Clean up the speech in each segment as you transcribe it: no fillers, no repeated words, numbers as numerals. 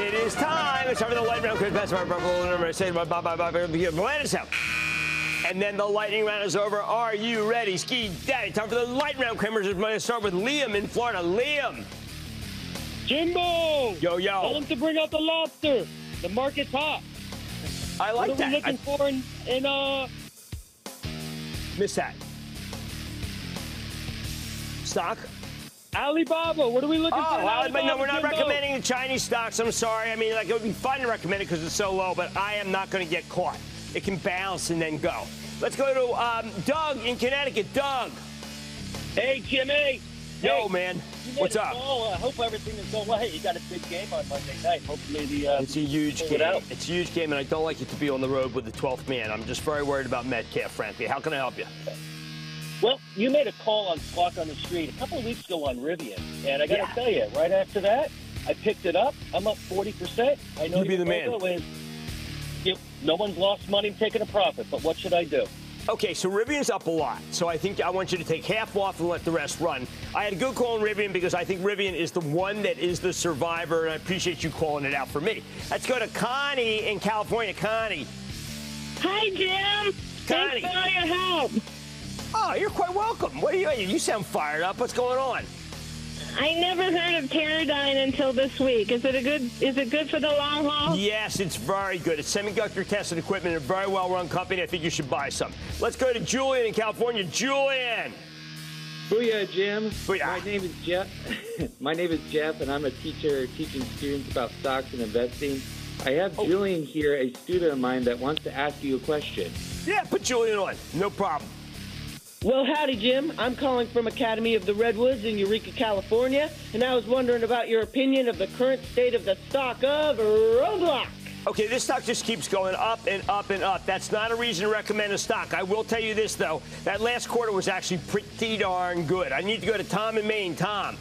It is time. It's time for the lightning round. Chris Bass, number say McLennan's out. And then the lightning round is over. Are you ready, Ski Daddy? Time for the lightning round. Kramer's going to start with Liam in Florida. Liam. Jimbo. Yo. Tell them to bring out the lobster. The market's hot. I like that. What are we looking for in Miss that. Stock? Alibaba. What are we looking for? But no, we're not recommending the Chinese stocks. I'm sorry. I mean, like, it would be fun to recommend it because it's so low, but I am not going to get caught. It can bounce and then go. Let's go to Doug in Connecticut. Doug. Hey, Jimmy. Yo, man. What's up? I hope everything is going well. Hey, you got a big game on Monday night. Hopefully it's a huge game. It's a huge game, and I don't like it to be on the road with the 12th man. I'm just very worried about Metcalf, frankly. How can I help you? Well, you made a call on Squawk on the Street a couple of weeks ago on Rivian, and I got to tell you, right after that, I picked it up. I'm up 40%. I know you'd be the man. No one's lost money taking a profit, but what should I do? Okay, so Rivian's up a lot. So I think I want you to take half off and let the rest run. I had a good call on Rivian because I think Rivian is the one that is the survivor, and I appreciate you calling it out for me. Let's go to Connie in California. Connie. Hi, Jim. Connie. Thanks for all your help. Oh, you're quite welcome. What are you sound fired up. What's going on? I never heard of Teradyne until this week. Is it good for the long haul? Yes, it's very good. It's semiconductor tested equipment, a very well-run company. I think you should buy some. Let's go to Julian in California. Julian. Booyah, Jim. Booyah. My name is Jeff. My name is Jeff, and I'm a teacher teaching students about stocks and investing. I have Julian here, a student of mine, that wants to ask you a question. Yeah, put Julian on. No problem. Well, howdy, Jim. I'm calling from Academy of the Redwoods in Eureka, California, and I was wondering about your opinion of the current state of the stock of Roblox. Okay, this stock just keeps going up and up and up. That's not a reason to recommend a stock. I will tell you this, though. That last quarter was actually pretty darn good. I need to go to Tom in Maine. Tom.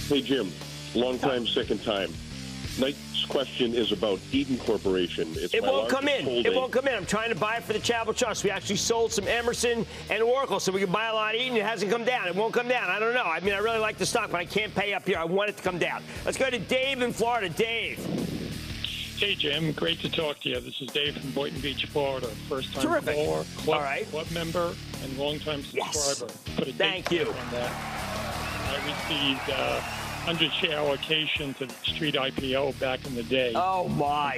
Hey, Jim. Long time, second time. Next question is about Eaton Corporation. It won't come in. It won't come in. I'm trying to buy it for the Charitable Trust. We actually sold some Emerson and Oracle, so we can buy a lot of Eaton. It hasn't come down. It won't come down. I don't know. I mean, I really like the stock, but I can't pay up here. I want it to come down. Let's go to Dave in Florida. Dave. Hey, Jim. Great to talk to you. This is Dave from Boynton Beach, Florida. First-time caller, club member, and long-time subscriber. Put a Thank date you. on that. I received 100-share allocation to the Street IPO back in the day. Oh, my.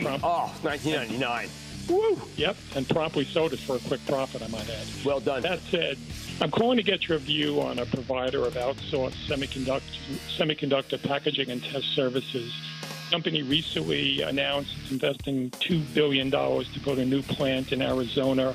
1999. Woo. Yep, and promptly sold it for a quick profit, I might add. Well done. That said, I'm calling to get your view on a provider of outsourced semiconductor packaging and test services. The company recently announced it's investing $2 billion to build a new plant in Arizona.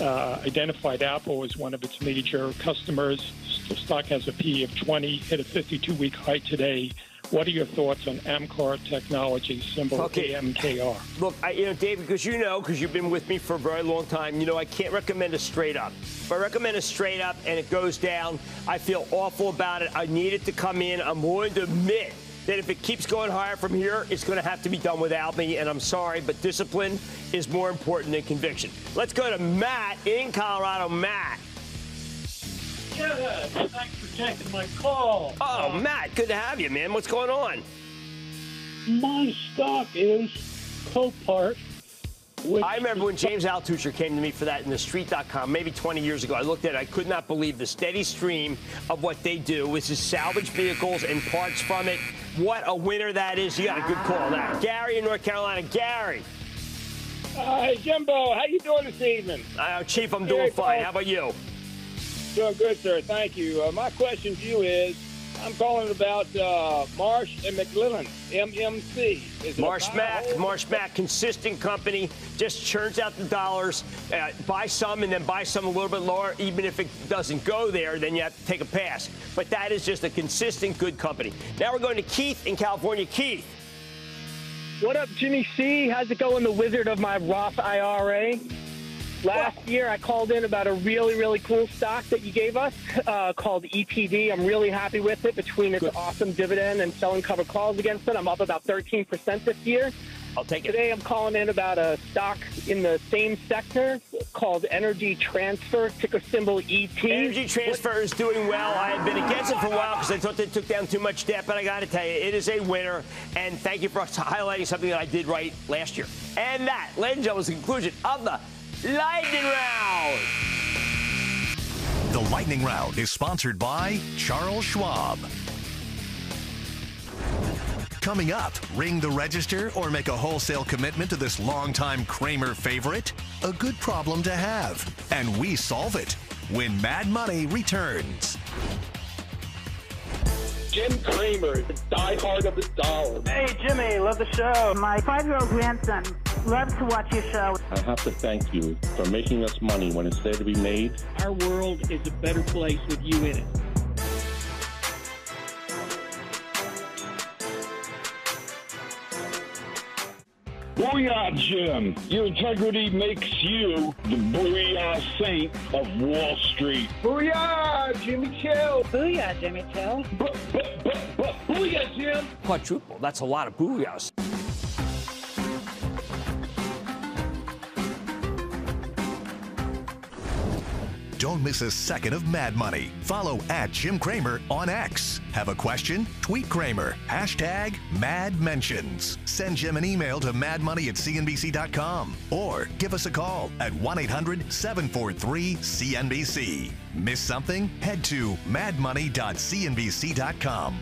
Identified Apple as one of its major customers. The stock has a PE of 20, hit a 52-week high today. What are your thoughts on Amkor Technology, symbol AMKR? Look, David, because you've been with me for a very long time, I can't recommend a straight up. If I recommend a straight up and it goes down, I feel awful about it. I need it to come in. I'm willing to admit that if it keeps going higher from here, it's going to have to be done without me, and I'm sorry, but discipline is more important than conviction. Let's go to Matt in Colorado. Matt. Yeah, thanks for taking my call. Oh, Matt, good to have you, man. What's going on? My stock is Copart. I remember when James Altucher came to me for that in TheStreet.com maybe 20 years ago. I looked at it. I could not believe the steady stream of what they do. This is salvage vehicles and parts from it. What a winner that is. You got a good call there. Gary in North Carolina. Gary. Hi, Jimbo. How you doing this evening? Chief, I'm doing fine. How about you? Doing good, sir. Thank you. My question to you is, I'm calling about Marsh and McLennan, MMC. Marsh Mac, consistent company, just churns out the dollars. Buy some and then buy some a little bit lower. Even if it doesn't go there, then you have to take a pass. But that is just a consistent, good company. Now we're going to Keith in California. Keith. What up, Jimmy C? How's it going, the wizard of my Roth IRA? Last year, I called in about a really, really cool stock that you gave us called EPD. I'm really happy with it between its awesome dividend and selling covered calls against it. I'm up about 13% this year. I'll take it. Today I'm calling in about a stock in the same sector called Energy Transfer, ticker symbol ET. Energy Transfer is doing well. I had been against it for a while because I thought they took down too much debt, but I got to tell you, it is a winner. And thank you for highlighting something that I did right last year. And that, ladies and gentlemen, is the conclusion of the Lightning Round. The Lightning Round is sponsored by Charles Schwab. Coming up, ring the register or make a wholesale commitment to this longtime Cramer favorite? A good problem to have. And we solve it when Mad Money returns. Jim Cramer, the diehard of the dollar. Hey, Jimmy, love the show. My 5-year-old grandson loves to watch your show. I have to thank you for making us money when it's there to be made. Our world is a better place with you in it. Booyah, Jim. Your integrity makes you the booyah saint of Wall Street. Booyah, Jimmy Chill. Booyah, Jimmy Chill. Booyah, Jim. Quadruple. That's a lot of booyahs. Don't miss a second of Mad Money. Follow @Jim Cramer on X. Have a question? Tweet Cramer. #MadMentions. Send Jim an email to madmoney@cnbc.com or give us a call at 1-800-743-CNBC. Miss something? Head to madmoney.cnbc.com.